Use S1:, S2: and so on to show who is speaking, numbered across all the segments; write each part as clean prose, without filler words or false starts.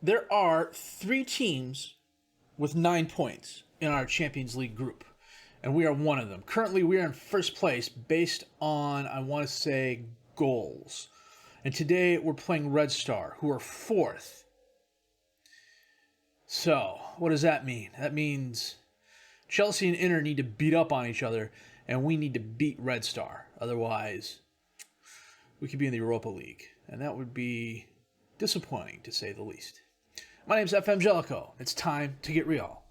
S1: there are 3 teams with 9 points in our Champions League group, and we are one of them. Currently, we are in first place based on, I want to say, goals. And today, we're playing Red Star, who are 4th. So, what does that mean? That means Chelsea and Inter need to beat up on each other, and we need to beat Red Star. Otherwise, we could be in the Europa League, and that would be disappointing, to say the least. My name's FM20. It's time to get real.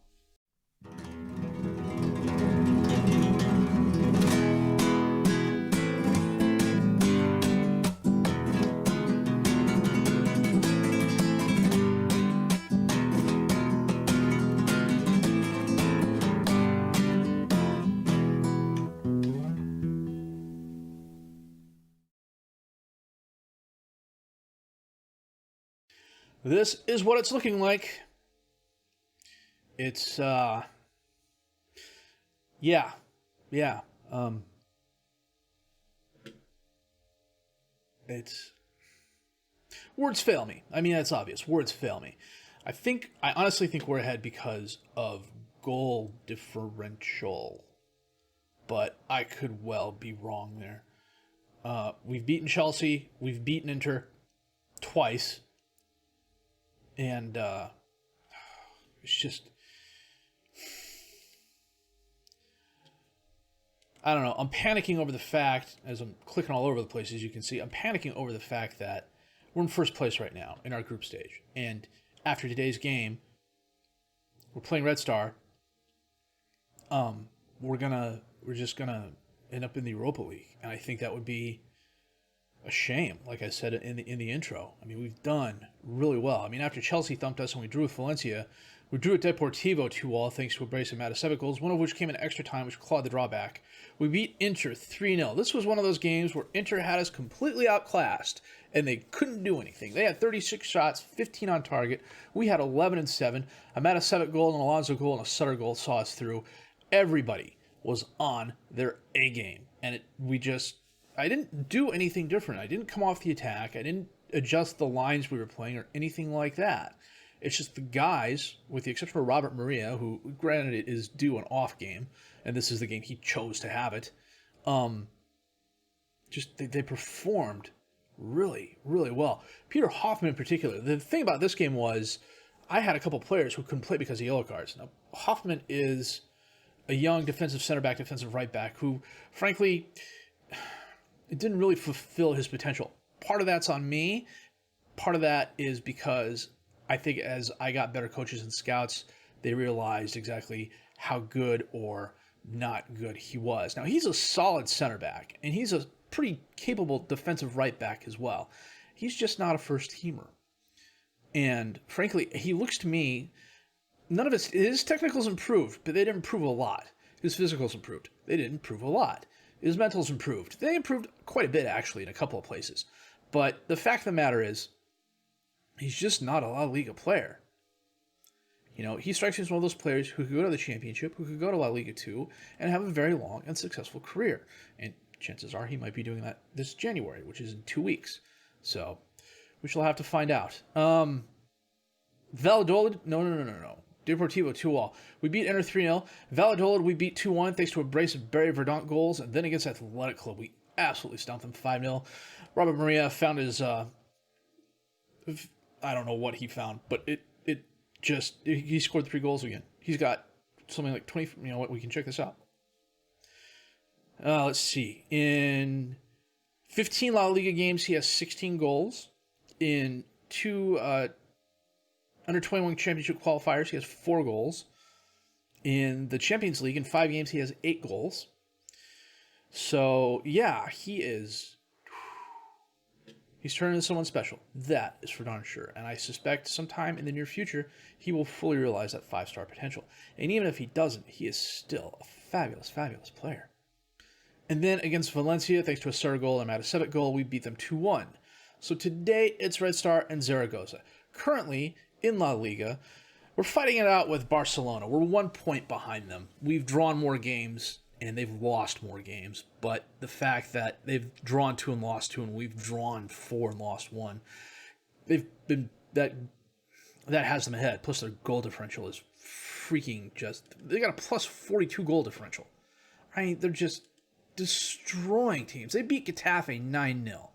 S1: This is what it's looking like. It's, yeah. It's, words fail me. I mean, that's obvious. Words fail me. I honestly think we're ahead because of goal differential. But I could well be wrong there. We've beaten Chelsea. We've beaten Inter twice. And it's just, I don't know. I'm panicking over the fact, as I'm clicking all over the place, as you can see, I'm panicking over the fact that we're in first place right now in our group stage. And after today's game, we're playing Red Star. We're just gonna end up in the Europa League, and I think that would be a shame, like I said in the intro. I mean, we've done really well. I mean, after Chelsea thumped us and we drew with Valencia, we drew at Deportivo 2-2 thanks to a brace of Matasevic goals, one of which came in extra time, which clawed the drawback. We beat Inter 3-0. This was one of those games where Inter had us completely outclassed, and they couldn't do anything. They had 36 shots, 15 on target. We had 11 and 7. A Matasevic goal, an Alonso goal, and a Sutter goal saw us through. Everybody was on their A game, and I didn't do anything different. I didn't come off the attack. I didn't adjust the lines we were playing or anything like that. It's just the guys, with the exception of Robert Maria, who, granted, it is due an off game, and this is the game he chose to have it, they performed really, really well. Peter Hoffman in particular. The thing about this game was I had a couple players who couldn't play because of yellow cards. Now, Hoffman is a young defensive center back, defensive right back, who, frankly, it didn't really fulfill his potential. Part of that's on me. Part of that is because I think as I got better coaches and scouts, they realized exactly how good or not good he was. Now, he's a solid center back, and he's a pretty capable defensive right back as well. He's just not a first teamer. And frankly, he looks to me, none of his technicals improved, but they didn't improve a lot. His physicals improved. They didn't improve a lot. His mentals improved. They improved quite a bit, actually, in a couple of places. But the fact of the matter is, he's just not a La Liga player. You know, he strikes me as one of those players who could go to the Championship, who could go to La Liga 2, and have a very long and successful career. And chances are he might be doing that this January, which is in 2 weeks. So, we shall have to find out. Valladolid? No. Deportivo 2-2. We beat Inter 3-0. Valladolid we beat 2-1 thanks to a brace of Barry Verdant goals. And then against Athletic Club, we absolutely stomped them 5-0. Robert Maria found his, I don't know what he found, but he scored 3 goals again. He's got something like 20, you know what, we can check this out. Let's see. In 15 La Liga games, he has 16 goals. In 2, under 21 championship qualifiers, he has 4 goals. In the Champions League, in 5 games, he has 8 goals. So, yeah, he's turning into someone special. That is for darn sure. And I suspect sometime in the near future, he will fully realize that 5-star potential. And even if he doesn't, he is still a fabulous, fabulous player. And then against Valencia, thanks to a Sutter goal and a Matasevic goal, we beat them 2-1. So today, it's Red Star and Zaragoza. Currently, in La Liga, we're fighting it out with Barcelona. We're 1 point behind them. We've drawn more games, and they've lost more games. But the fact that they've drawn 2 and lost 2, and we've drawn 4 and lost 1, they've been that. that has them ahead. Plus their goal differential is freaking just... They got a plus 42 goal differential. I mean, they're just destroying teams. They beat Getafe 9-0.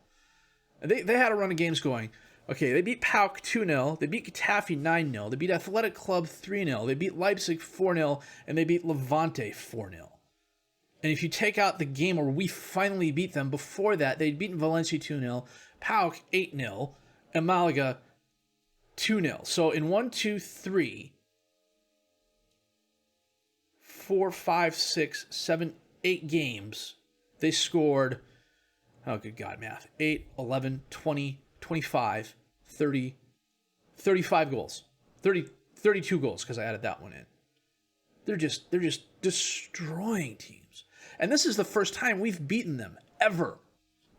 S1: They had a run of games going. Okay, they beat PAOK 2-0. They beat Getafe 9-0. They beat Athletic Club 3-0. They beat Leipzig 4-0. And they beat Levante 4-0. And if you take out the game where we finally beat them, before that, they'd beaten Valencia 2-0, PAOK 8-0, and Malaga 2-0. So in 1, 2, 3, 4, 5, 6, 7, 8 games, they scored, oh good God, math, 8, 11, 20, 25, 30, 35 goals. 32 goals, because I added that one in. They're just destroying teams. And this is the first time we've beaten them, ever.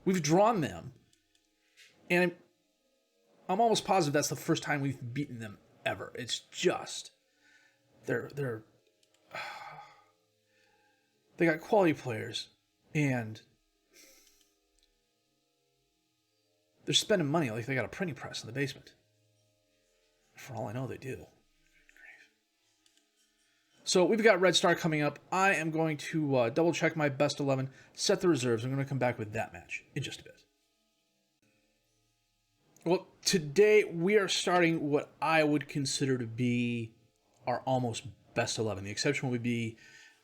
S1: We've drawn them. And I'm almost positive that's the first time we've beaten them ever. It's just, they got quality players, and they're spending money like they got a printing press in the basement. For all I know, they do. So we've got Red Star coming up. I am going to double check my best 11, set the reserves. I'm going to come back with that match in just a bit. Well, today we are starting what I would consider to be our almost best 11. The exception would be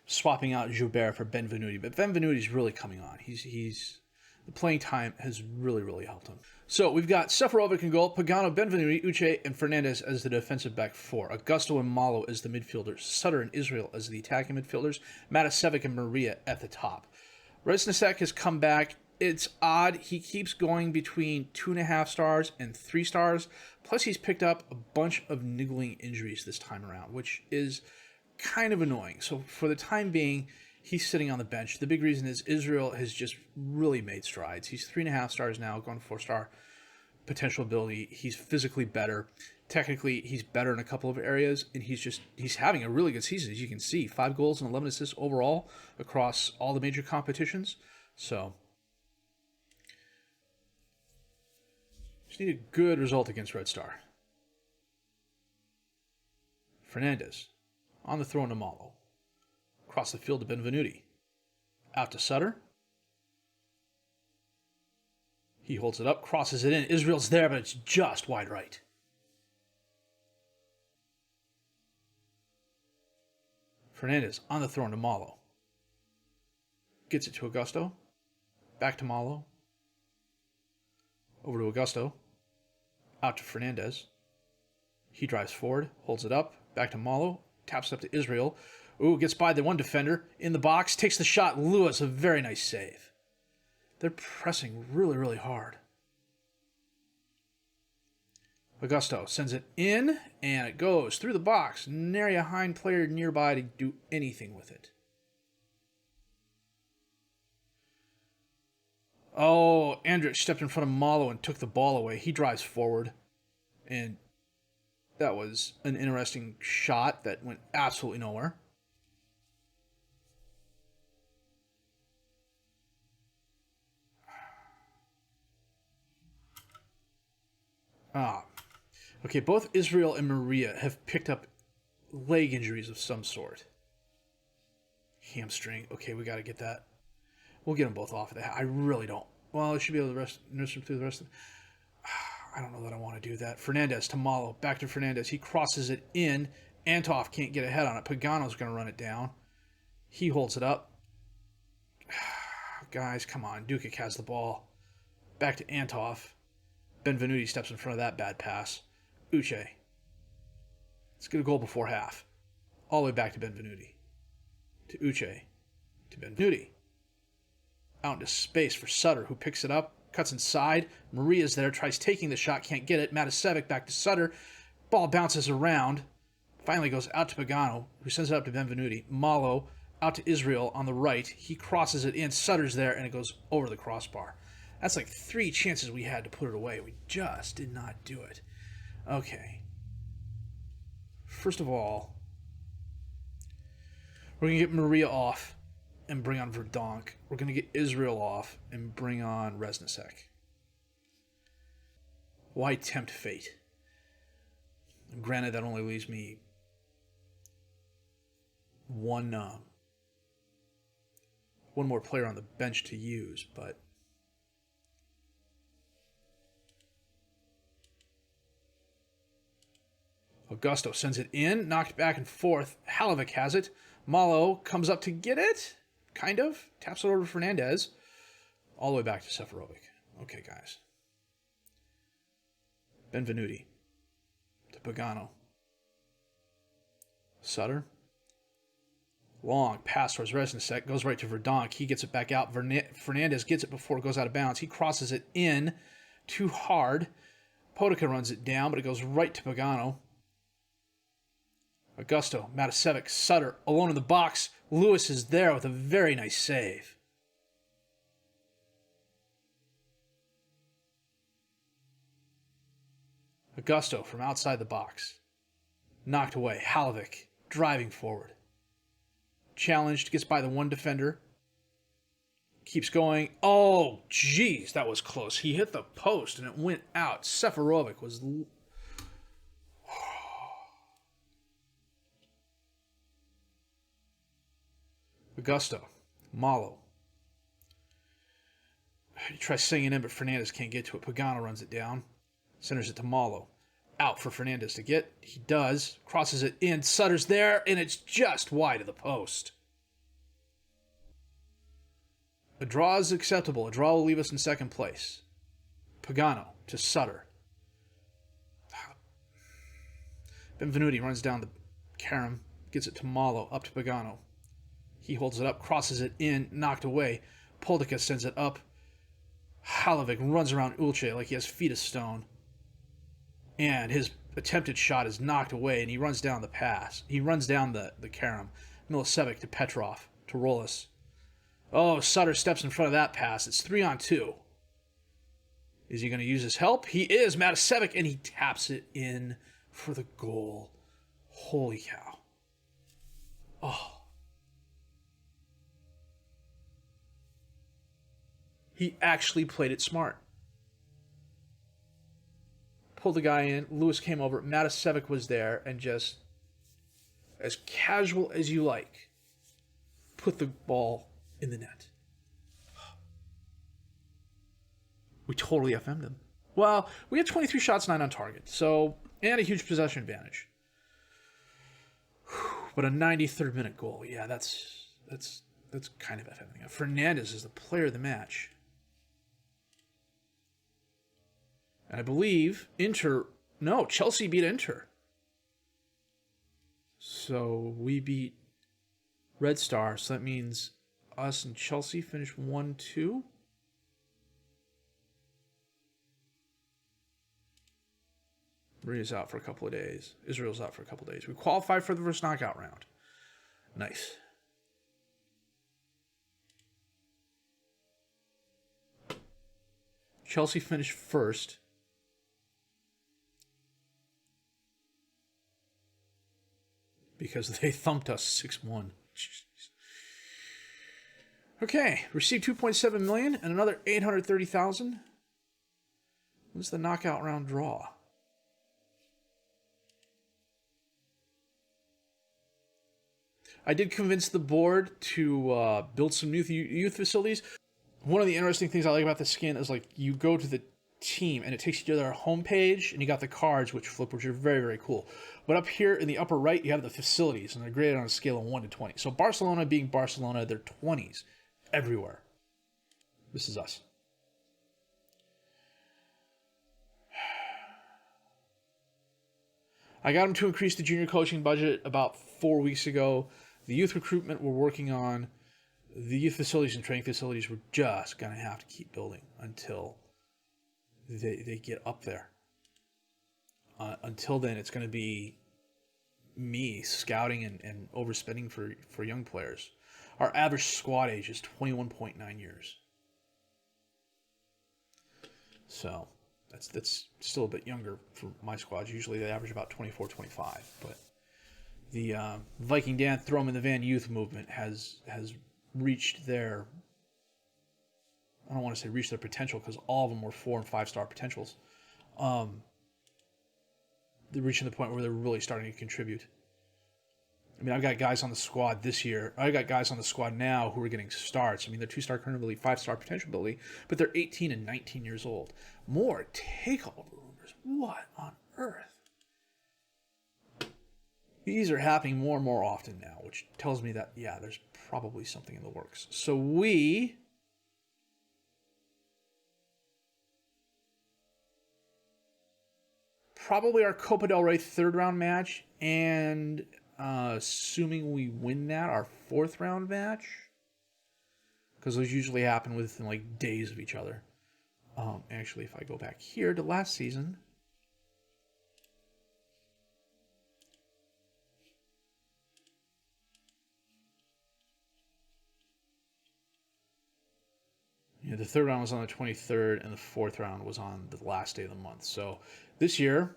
S1: swapping out Joubert for Benvenuti, but Benvenuti's really coming on. He's the playing time has really helped him. So we've got Seferovic in goal, Pagano, Benvenuti, Uche, and Fernandez as the defensive back four. Augusto and Malo as the midfielders. Sutter and Israel as the attacking midfielders. Matasevic and Maria at the top. Resnicek has come back. It's odd. He keeps going between 2.5 stars and 3 stars. Plus he's picked up a bunch of niggling injuries this time around, which is kind of annoying. So for the time being, he's sitting on the bench. The big reason is Israel has just really made strides. He's 3.5 stars now, going 4-star potential ability. He's physically better. Technically, he's better in a couple of areas, and he's having a really good season, as you can see. 5 goals and 11 assists overall across all the major competitions. So just need a good result against Red Star. Fernandez on the throw to Malo. Across the field to Benvenuti. Out to Sutter. He holds it up, crosses it in. Israel's there, but it's just wide right. Fernandez on the throw to Malo. Gets it to Augusto. Back to Malo. Over to Augusto. Out to Fernandez. He drives forward, holds it up. Back to Malo. Taps it up to Israel. Ooh, gets by the one defender in the box, takes the shot. Lewis, a very nice save. They're pressing really hard. Augusto sends it in, and it goes through the box. Nary a hind player nearby to do anything with it. Oh, Andrich stepped in front of Malo and took the ball away. He drives forward, and that was an interesting shot that went absolutely nowhere. Okay, both Israel and Maria have picked up leg injuries of some sort. Hamstring. Okay, we got to get that. We'll get them both off of that. I really don't. Well, I should be able to nurse them through the rest of them. I don't know that I want to do that. Fernandez to Malo. Back to Fernandez. He crosses it in. Antov can't get ahead on it. Pagano's going to run it down. He holds it up. Guys, come on. Dukic has the ball. Back to Antov. Benvenuti steps in front of that bad pass. Uche. Let's get a goal before half. All the way back to Benvenuti. To Uche. To Benvenuti. Out into space for Sutter, who picks it up. Cuts inside. Maria's there. Tries taking the shot. Can't get it. Matasevic back to Sutter. Ball bounces around. Finally goes out to Pagano, who sends it up to Benvenuti. Malo out to Israel on the right. He crosses it in. Sutter's there, and it goes over the crossbar. That's like 3 chances we had to put it away. We just did not do it. Okay. First of all, we're going to get Maria off and bring on Verdonk. We're going to get Israel off and bring on Resnicek. Why tempt fate? Granted, that only leaves me one more player on the bench to use, but Augusto sends it in, knocked back and forth. Halovic has it. Malo comes up to get it, kind of. Taps it over to Fernandez. All the way back to Seferovic. Okay, guys. Benvenuti to Pagano. Sutter. Long pass towards Resnicek. Goes right to Verdonk. He gets it back out. Fernandez gets it before it goes out of bounds. He crosses it in too hard. Podica runs it down, but it goes right to Pagano. Augusto, Matasevic, Sutter, alone in the box. Lewis is there with a very nice save. Augusto from outside the box. Knocked away. Halovic driving forward. Challenged, gets by the one defender. Keeps going. Oh, jeez, that was close. He hit the post and it went out. Seferovic was... Augusto. Malo. He tries singing in, but Fernandez can't get to it. Pagano runs it down. Centers it to Malo. Out for Fernandez to get. He does. Crosses it in. Sutter's there, and it's just wide of the post. A draw is acceptable. A draw will leave us in second place. Pagano to Sutter. Benvenuti runs down the carom. Gets it to Malo. Up to Pagano. He holds it up. Crosses it in. Knocked away. Poldica sends it up. Halovic runs around Ulce like he has feet of stone. And his attempted shot is knocked away, and he runs down the pass. He runs down the carom. Milicevic to Petrov to Rollis. Oh, Sutter steps in front of that pass. It's 3-on-2. Is he going to use his help? He is. Matasevic, and he taps it in for the goal. Holy cow. Oh. He actually played it smart. Pulled the guy in. Lewis came over. Matasevic was there and just, as casual as you like, put the ball in the net. We totally FM'd them. Well, we had 23 shots, 9 on target. So, and a huge possession advantage. But a 93rd minute goal. Yeah, that's kind of FMing. Fernandez is the player of the match. And I believe Chelsea beat Inter. So we beat Red Star. So that means us and Chelsea finished 1-2. Maria's out for a couple of days. Israel's out for a couple of days. We qualified for the first knockout round. Nice. Chelsea finished first. Because they thumped us 6-1. Okay, received $2.7 million and another $830,000. What's the knockout round draw? I did convince the board to build some new youth facilities. One of the interesting things I like about the skin is like you go to the team and it takes you to their homepage and you got the cards which flip, which are very, very cool. But up here in the upper right, you have the facilities and they're graded on a scale of 1 to 20. So Barcelona being Barcelona, they're 20s everywhere. This is us. I got them to increase the junior coaching budget about 4 weeks ago. The youth recruitment we're working on. The youth facilities and training facilities we're just going to have to keep building until they get up there. Until then, it's going to be me scouting and overspending for young players. Our average squad age is 21.9 years. So that's still a bit younger for my squads. Usually they average about 24, 25. But the Viking Dan Throw 'em in the Van youth movement has reached their, I don't want to say reached their potential because all of them were 4 and 5 star potentials. The reaching the point where they're really starting to contribute. I mean, I've got guys on the squad this year. I've got guys on the squad now who are getting starts. I mean, they're 2-star current ability, 5-star potential ability, but they're 18 and 19 years old. More takeover rumors. What on earth? These are happening more and more often now, which tells me that, yeah, there's probably something in the works. So we probably our Copa del Rey third round match, and assuming we win that, our fourth round match, because those usually happen within like days of each other. Actually, if I go back here to last season, yeah, the third round was on the 23rd, and the fourth round was on the last day of the month. So this year,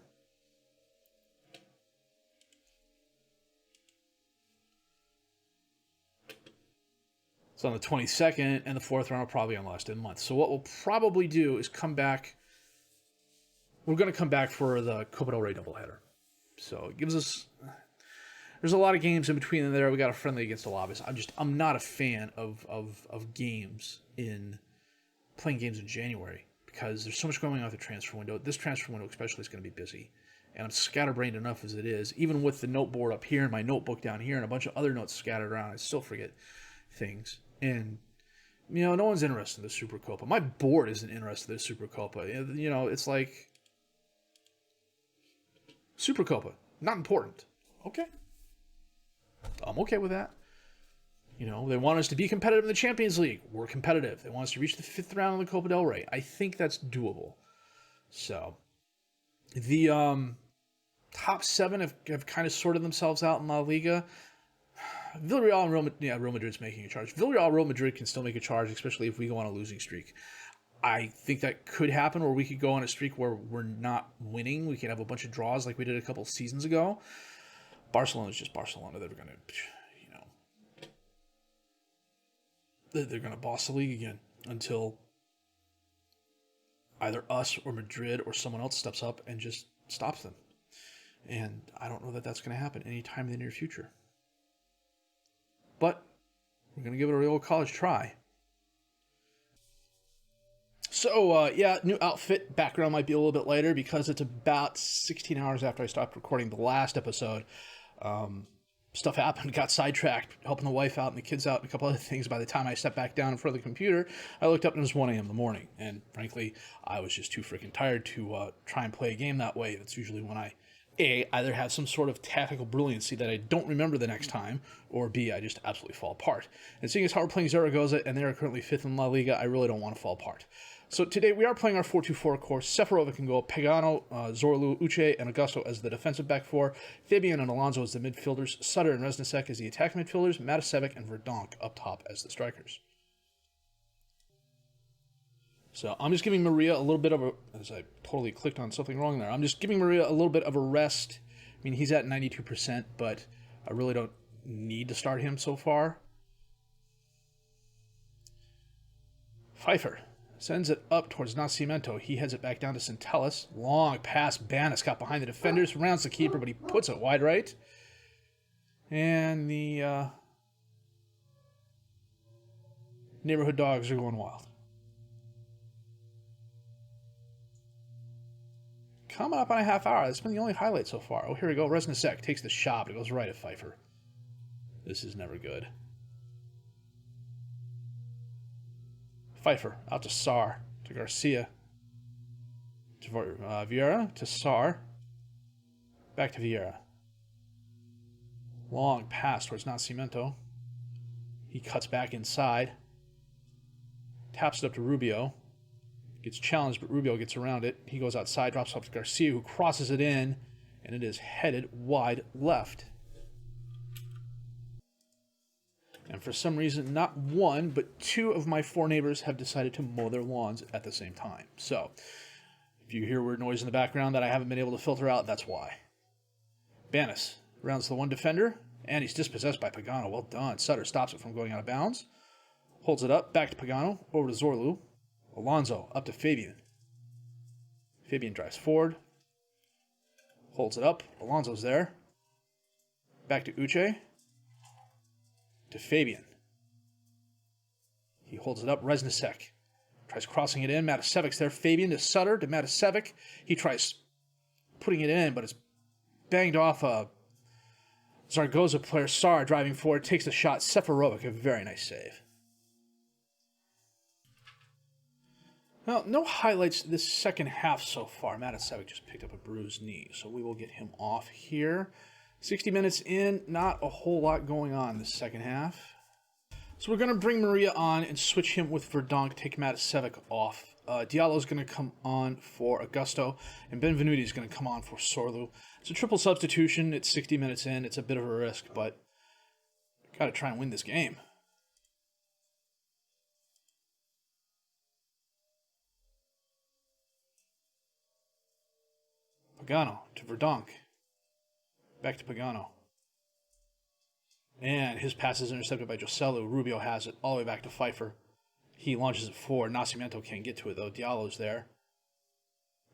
S1: it's on the 22nd, and the fourth round will probably be on the last day of the month. So what we'll probably do is come back. We're going to come back for the Copa del Rey doubleheader. So it gives us. There's a lot of games in between in there. We got a friendly against Alaves. I'm not a fan of games playing games in January, because there's so much going on with the transfer window. This transfer window especially is going to be busy. And I'm scatterbrained enough as it is. Even with the note board up here and my notebook down here and a bunch of other notes scattered around, I still forget things. And, you know, no one's interested in the Super Copa. My board isn't interested in the Super Copa. You know, it's like, Super Copa, not important. Okay. I'm okay with that. You know, they want us to be competitive in the Champions League. We're competitive. They want us to reach the fifth round of the Copa del Rey. I think that's doable. So, the top seven have kind of sorted themselves out in La Liga. Villarreal and Real Madrid's making a charge. Villarreal, Real Madrid can still make a charge, especially if we go on a losing streak. I think that could happen, or we could go on a streak where we're not winning. We could have a bunch of draws like we did a couple seasons ago. Barcelona's just Barcelona. They're going to, you know, they're going to boss the league again until either us or Madrid or someone else steps up and just stops them. And I don't know that that's going to happen anytime in the near future. But we're going to give it a real college try. So, yeah, new outfit. Background might be a little bit later because it's about 16 hours after I stopped recording the last episode. Stuff happened, got sidetracked, helping the wife out and the kids out and a couple other things. By the time I stepped back down in front of the computer, I looked up and it was 1 a.m. in the morning. And frankly, I was just too freaking tired to try and play a game that way. That's usually when I, A, either have some sort of tactical brilliancy that I don't remember the next time, or B, I just absolutely fall apart. And seeing as how we're playing Zaragoza and they are currently 5th in La Liga, I really don't want to fall apart. So today we are playing our 4-2-4 course. Seferovic in goal, Pagano, Zorlu, Uche, and Augusto as the defensive back four. Fabian and Alonso as the midfielders. Sutter and Resnicek as the attacking midfielders. Matasevic and Verdonk up top as the strikers. So I'm just giving Maria a little bit of a, as I totally clicked on something wrong there, I'm just giving Maria a little bit of a rest. I mean, he's at 92%, but I really don't need to start him so far. Pfeiffer sends it up towards Nascimento. He heads it back down to Centellas. Long pass. Banis got behind the defenders. Rounds the keeper, but he puts it wide right. And the neighborhood dogs are going wild. Coming up on a half hour. That's been the only highlight so far. Oh, here we go. Resnicek takes the shot, but it goes right at Pfeiffer. This is never good. Pfeiffer out to Sar, to Garcia, to Vieira, to Sar, back to Vieira. Long pass towards Nascimento. He cuts back inside, taps it up to Rubio, gets challenged, but Rubio gets around it. He goes outside, drops off to Garcia, who crosses it in, and it is headed wide left. And for some reason, not one, but two of my four neighbors have decided to mow their lawns at the same time. So, if you hear weird noise in the background that I haven't been able to filter out, that's why. Banis rounds the one defender, and he's dispossessed by Pagano. Well done. Sutter stops it from going out of bounds. Holds it up, back to Pagano, over to Zorlu. Alonso, up to Fabian. Fabian drives forward. Holds it up. Alonso's there. Back to Uche. To Fabian. He holds it up. Reznicek tries crossing it in. Matasevic's there. Fabian to Sutter to Matasevic. He tries putting it in, but it's banged off a Zaragoza player. Sar driving forward. Takes the shot. Seferovic, a very nice save. Well, no highlights this second half so far. Matasevic just picked up a bruised knee, so we will get him off here. 60 minutes in, not a whole lot going on this second half. So we're going to bring Maria on and switch him with Verdonk, take Matasevic off. Diallo's going to come on for Augusto, and Benvenuti is going to come on for Sorlu. It's a triple substitution. It's 60 minutes in. It's a bit of a risk, but got to try and win this game. Pagano to Verdonk. Back to Pagano. And his pass is intercepted by Joselu. Rubio has it all the way back to Pfeiffer. He launches it forward. Nascimento can't get to it, though. Diallo's there.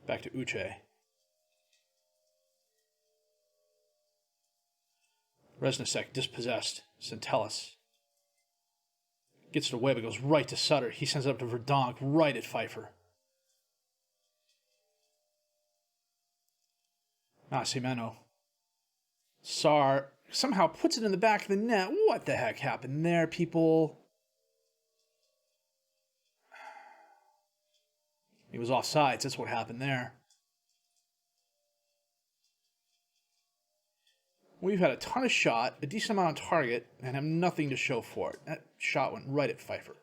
S1: Back to Uche. Reznicek dispossessed. Centellas gets it away, but goes right to Sutter. He sends it up to Verdonk, right at Pfeiffer. Nascimento. Sar somehow puts it in the back of the net. What the heck happened there, people? He was offsides. That's what happened there. We've had a ton of shot, a decent amount on target, and have nothing to show for it. That shot went right at Pfeiffer.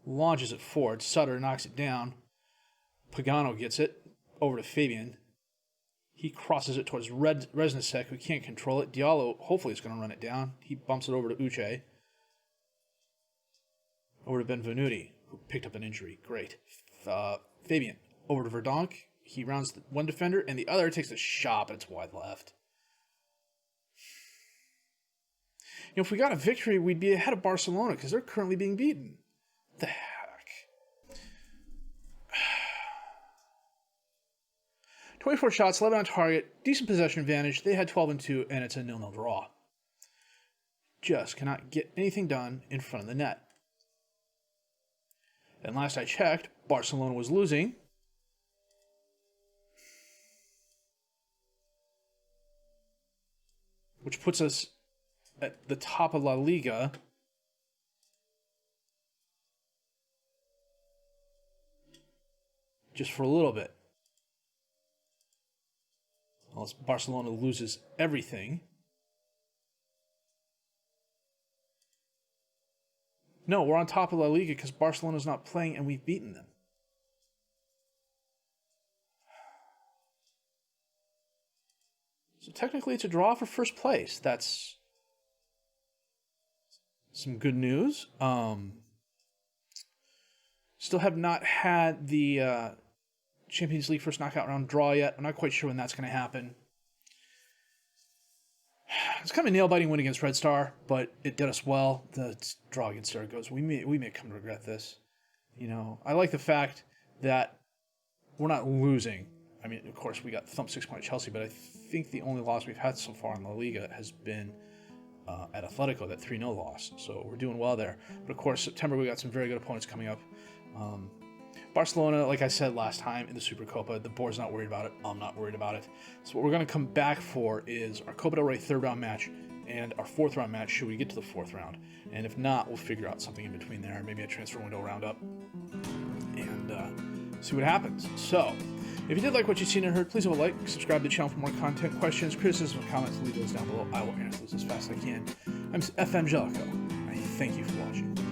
S1: Launches it forward. Sutter knocks it down. Pagano gets it over to Fabian. He crosses it towards Reznicek, who can't control it. Diallo hopefully is going to run it down. He bumps it over to Uche. Over to Benvenuti, who picked up an injury. Great. Fabian over to Verdonk. He rounds one defender, and the other takes a shot, but it's wide left. You know, if we got a victory, we'd be ahead of Barcelona because they're currently being beaten. What the heck? 24 shots, 11 on target, decent possession advantage. They had 12 and 2, and it's a 0-0 draw. Just cannot get anything done in front of the net. And last I checked, Barcelona was losing. Which puts us at the top of La Liga. Just for a little bit. Unless Barcelona loses everything. No, we're on top of La Liga because Barcelona's not playing and we've beaten them. So technically it's a draw for first place. That's some good news. Still have not had the Champions League first knockout round draw yet. I'm not quite sure when that's going to happen. It's kind of a nail-biting win against Red Star, but it did us well. The draw against Zaragoza, we may come to regret this. You know, I like the fact that we're not losing. I mean, of course, we got thumped 6-point Chelsea, but I think the only loss we've had so far in La Liga has been at Atletico, that 3-0 loss. So we're doing well there. But of course, September, we got some very good opponents coming up. Barcelona, like I said last time in the Supercopa, the board's not worried about it. I'm not worried about it. So what we're going to come back for is our Copa del Rey third round match and our fourth round match should we get to the fourth round. And if not, we'll figure out something in between there, maybe a transfer window roundup, and see what happens. So if you did like what you've seen and heard, please leave a like, subscribe to the channel for more content, questions, criticism, comments, leave those down below. I will answer those as fast as I can. I'm FM20. I thank you for watching.